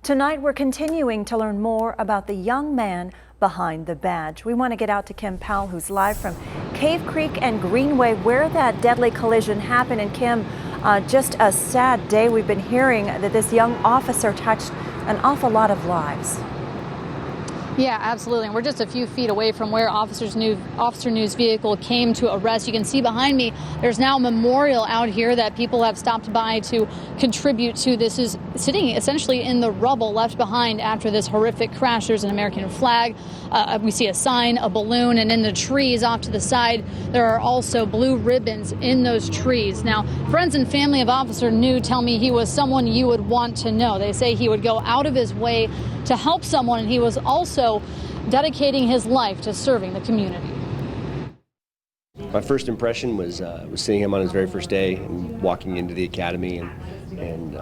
Tonight, we're continuing to learn more about the young man behind the badge. We want to get out to Kim Powell, who's live from Cave Creek and Greenway, where that deadly collision happened. And Kim, just a sad day. We've been hearing that this young officer touched an awful lot of lives. Yeah, absolutely. And we're just a few feet away from where Officer New's vehicle came to a rest. You can see behind me, there's now a memorial out here that people have stopped by to contribute to. This is sitting essentially in the rubble left behind after this horrific crash. There's an American flag. We see a sign, a balloon, and in the trees off to the side, there are also blue ribbons in those trees. Now, friends and family of Officer New tell me he was someone you would want to know. They say he would go out of his way to help someone, and he was also dedicating his life to serving the community. My first impression was seeing him on his very first day and walking into the academy and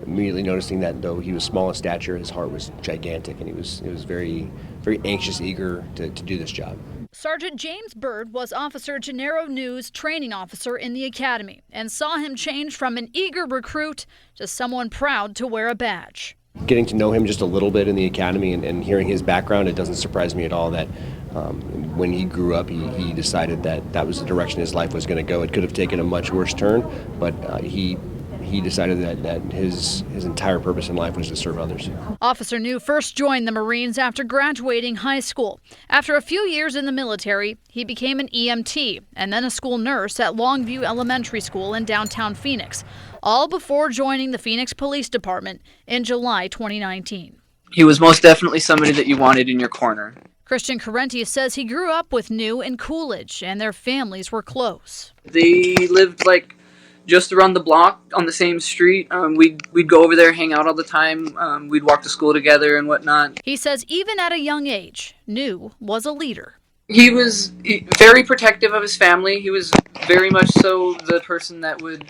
immediately noticing that though he was small in stature, his heart was gigantic, and he was very, very anxious, eager to do this job. Sergeant James Bird was Officer Ginarro New's training officer in the academy and saw him change from an eager recruit to someone proud to wear a badge. Getting to know him just a little bit in the academy and hearing his background, it doesn't surprise me at all that when he grew up, he decided that was the direction his life was going to go. It could have taken a much worse turn, but he decided that his entire purpose in life was to serve others. Officer New first joined the Marines after graduating high school. After a few years in the military, he became an EMT and then a school nurse at Longview Elementary School in downtown Phoenix, all before joining the Phoenix Police Department in July 2019. He was most definitely somebody that you wanted in your corner. Christian Carenti says he grew up with New in Coolidge and their families were close. They lived just around the block on the same street. We'd go over there, hang out all the time. We'd walk to school together and whatnot. He says even at a young age, New was a leader. He was very protective of his family. He was very much so the person that would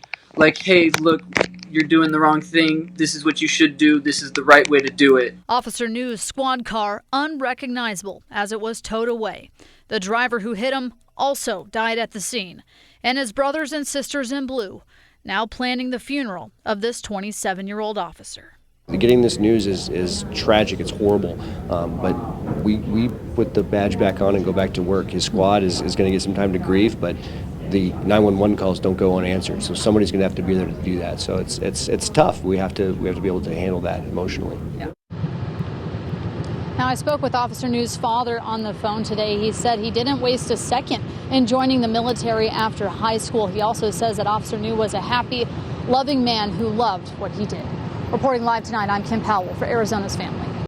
hey, look, you're doing the wrong thing. This is what you should do. This is the right way to do it. Officer New's squad car unrecognizable as it was towed away. The driver who hit him also died at the scene. And his brothers and sisters in blue now planning the funeral of this 27-year-old officer. Getting this news is tragic. It's horrible, but we put the badge back on and go back to work. His squad is going to get some time to grieve, but the 911 calls don't go unanswered, so somebody's going to have to be there to do that. So it's tough. We have to be able to handle that emotionally. Yeah. Now, I spoke with Officer New's father on the phone today. He said he didn't waste a second in joining the military after high school. He also says that Officer New was a happy, loving man who loved what he did. Reporting live tonight, I'm Kim Powell for Arizona's Family.